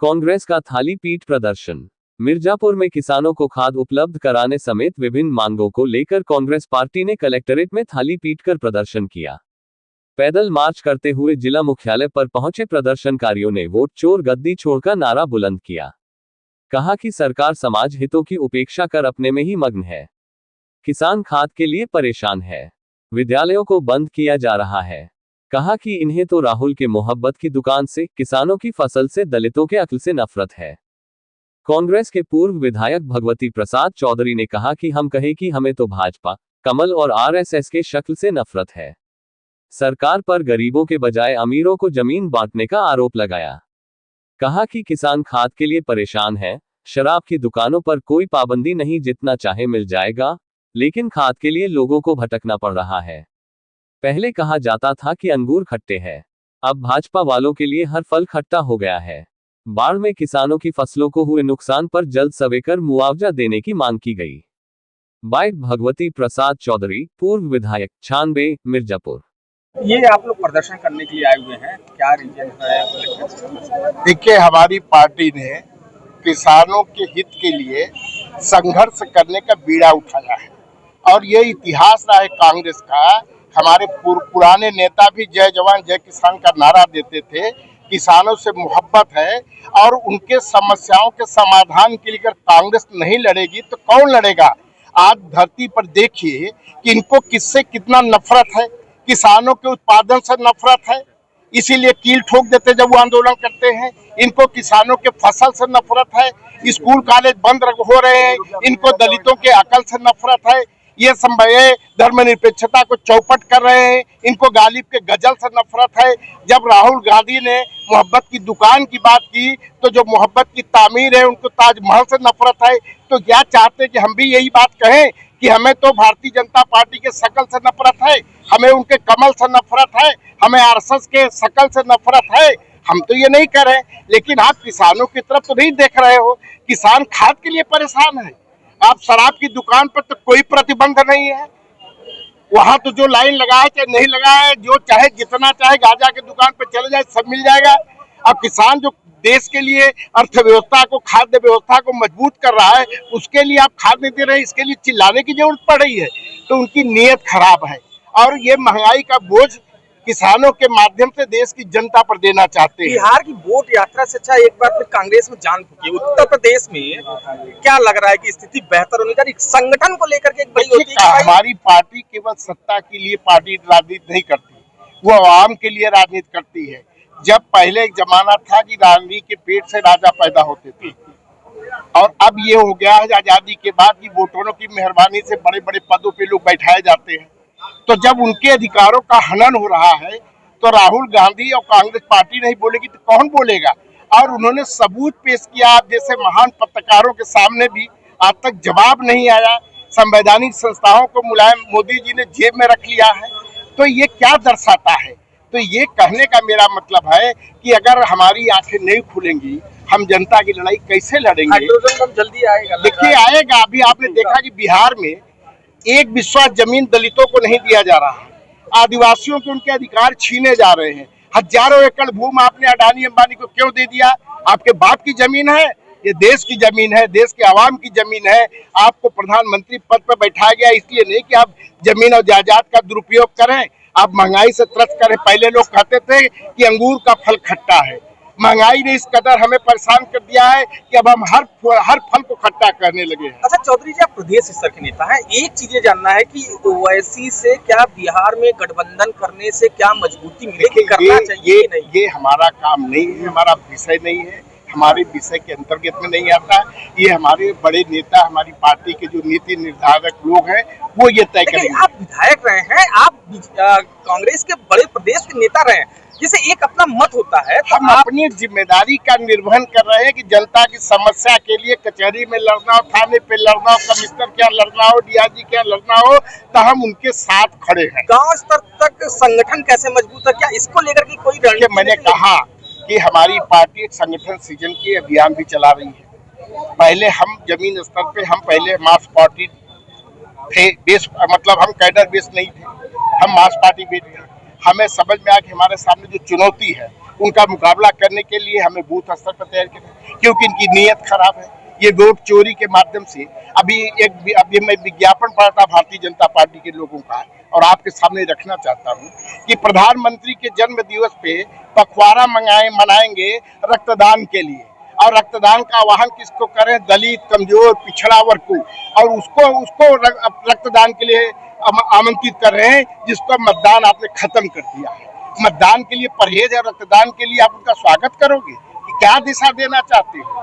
कांग्रेस का थाली पीट प्रदर्शन। मिर्जापुर में किसानों को खाद उपलब्ध कराने समेत विभिन्न मांगों को लेकर कांग्रेस पार्टी ने कलेक्ट्रेट में थाली पीटकर प्रदर्शन किया। पैदल मार्च करते हुए जिला मुख्यालय पर पहुंचे प्रदर्शनकारियों ने वोट चोर गद्दी छोड़ का नारा बुलंद किया। कहा कि सरकार समाज हितों की उपेक्षा कर अपने में ही मग्न है। किसान खाद के लिए परेशान है। विद्यालयों को बंद किया जा रहा है। कहा कि इन्हें तो राहुल के मोहब्बत की दुकान से, किसानों की फसल से, दलितों के अक्ल से नफरत है। कांग्रेस के पूर्व विधायक भगवती प्रसाद चौधरी ने कहा कि हम कहे कि हमें तो भाजपा, कमल और आरएसएस के शक्ल से नफरत है। सरकार पर गरीबों के बजाय अमीरों को जमीन बांटने का आरोप लगाया। कहा कि किसान खाद के लिए परेशान है। शराब की दुकानों पर कोई पाबंदी नहीं, जितना चाहे मिल जाएगा, लेकिन खाद के लिए लोगों को भटकना पड़ रहा है। पहले कहा जाता था कि अंगूर खट्टे हैं, अब भाजपा वालों के लिए हर फल खट्टा हो गया है। बाढ़ में किसानों की फसलों को हुए नुकसान पर जल्द सवेकर मुआवजा देने की मांग की गई। बाइट भगवती प्रसाद चौधरी, पूर्व विधायक, 96, मिर्जापुर। ये आप लोग प्रदर्शन करने के लिए आए हुए हैं, क्या रीजन है? देखिए, हमारी पार्टी ने किसानों के हित के लिए संघर्ष करने का बीड़ा उठाया है और ये इतिहास रहा है कांग्रेस का। हमारे पुराने नेता भी जय जवान जय किसान का नारा देते थे। किसानों से मोहब्बत है और उनके समस्याओं के समाधान के लिए अगर कांग्रेस नहीं लड़ेगी तो कौन लड़ेगा? आज धरती पर देखिए कि इनको किससे कितना नफरत है। किसानों के उत्पादन से नफरत है, इसीलिए कील ठोक देते जब वो आंदोलन करते हैं। इनको किसानों के फसल से नफरत है, स्कूल कॉलेज बंद हो रहे हैं। इनको दलितों के अकल से नफरत है, ये धर्मनिरपेक्षता को चौपट कर रहे हैं। इनको गालिब के गजल से नफरत है। जब राहुल गांधी ने मोहब्बत की दुकान की बात की तो जो मोहब्बत की तामीर है उनको ताजमहल से नफरत है। तो क्या चाहते कि हम भी यही बात कहें कि हमें तो भारतीय जनता पार्टी के शकल से नफरत है, हमें उनके कमल से नफरत है, हमें आरएसएस के शकल से नफरत है? हम तो ये नहीं कर रहे, लेकिन आप किसानों की तरफ तो नहीं देख रहे हो। किसान खाद के लिए परेशान है। आप शराब की दुकान पर तो कोई प्रतिबंध नहीं है, वहां तो जो लाइन लगाए चाहे नहीं लगाए, जो चाहे जितना चाहे गांजा की दुकान पर चले जाए, सब मिल जाएगा। अब किसान जो देश के लिए अर्थव्यवस्था को, खाद्य व्यवस्था को मजबूत कर रहा है, उसके लिए आप खाद नहीं दे रहे, इसके लिए चिल्लाने की जरूरत पड़ रही है। तो उनकी नीयत खराब है और ये महंगाई का बोझ किसानों के माध्यम से देश की जनता पर देना चाहते हैं। बिहार की वोट यात्रा से अच्छा एक बार फिर कांग्रेस में जान फूकी। उत्तर प्रदेश में क्या लग रहा है कि स्थिति बेहतर होने जा रही? संगठन को लेकर के एक बड़ी होती है। हमारी पार्टी केवल सत्ता के लिए पार्टी राजनीति नहीं करती, वो आवाम के लिए राजनीति करती है। जब पहले एक जमाना था कि रानी के पेट से राजा पैदा होते थे और अब ये हो गया है आजादी के बाद की वोटरों की मेहरबानी से बड़े बड़े पदों पे लोग बैठाए जाते हैं। तो जब उनके अधिकारों का हनन हो रहा है तो राहुल गांधी और कांग्रेस पार्टी नहीं बोलेगी तो कौन बोलेगा? और उन्होंने सबूत पेश किया, आप जैसे महान पत्रकारों के सामने भी आज तक जवाब नहीं आया। संवैधानिक संस्थाओं को मुलायम मोदी जी ने जेब में रख लिया है। तो ये क्या दर्शाता है? तो ये कहने का मेरा मतलब है कि अगर हमारी आंखें नहीं खुलेंगी, हम जनता की लड़ाई कैसे लड़ेंगे? हाइड्रोजन बम जल्दी आएगा, देखिए आएगा। अभी आपने देखा कि बिहार में एक विश्वास जमीन दलितों को नहीं दिया जा रहा है, आदिवासियों के उनके अधिकार छीने जा रहे हैं। हजारों एकड़ भूमि आपने अडानी अंबानी को क्यों दे दिया? आपके बाप की जमीन है, ये देश की जमीन है, देश के आवाम की जमीन है। आपको प्रधानमंत्री पद पर बैठाया गया इसलिए नहीं कि आप जमीन और जायदाद का दुरुपयोग करें, आप महंगाई से त्रस्त करें। पहले लोग कहते थे कि अंगूर का फल खट्टा है। महंगाई ने इस कदर हमें परेशान कर दिया है कि अब हम हर फल को खट्टा करने लगे हैं। अच्छा चौधरी जी, आप प्रदेश स्तर के नेता हैं, एक चीज जानना है कि ओवैसी से क्या बिहार में गठबंधन करने से क्या मजबूती मिलेगी? करना चाहिए नहीं? ये हमारा काम नहीं है, हमारा विषय नहीं है, हमारे विषय के अंतर्गत में नहीं आता। ये हमारे बड़े नेता, हमारी पार्टी के जो नीति निर्धारक लोग हैं वो ये तय करेंगे। आप विधायक रहे हैं, आप कांग्रेस के बड़े प्रदेश के नेता रहे हैं, जिसे एक अपना मत होता है। तो हम अपनी जिम्मेदारी का निर्वहन कर रहे हैं कि जनता की समस्या के लिए कचहरी में लड़ना हो, थाने पे लड़ना हो, कमिश्नर क्या लड़ना हो, डीआईजी क्या लड़ना हो, तो हम उनके साथ खड़े हैं। गांव स्तर तक संगठन कैसे मजबूत है, क्या इसको लेकर के कोई रणनीति? मैंने कहा कि हमारी पार्टी एक संगठन सृजन की अभियान भी चला रही है। पहले हम जमीन स्तर पे हम पहले मास पार्टी थे, बेस मतलब हम कैडर बेस नहीं थे, हम मास पार्टी बेस थे। हमें समझ में आया कि हमारे सामने जो चुनौती है उनका मुकाबला करने के लिए हमें बूथ स्तर पर तैयार करना है। क्योंकि इनकी नीयत खराब है। ये वोट चोरी के माध्यम से अभी मैं विज्ञापन पढ़ा था भारतीय जनता पार्टी के लोगों का, और आपके सामने रखना चाहता हूं कि प्रधानमंत्री के जन्म दिवस पे पखवाड़ा मनाएंगे रक्तदान के लिए, और रक्तदान का आह्वान किसको करें? दलित, कमजोर, पिछड़ा वर्ग को, और उसको रक्तदान के लिए आमंत्रित कर रहे हैं जिसको मतदान आपने खत्म कर दिया है। मतदान के लिए परहेज है, रक्तदान के लिए आप उनका स्वागत करोगे? क्या दिशा देना चाहते हो?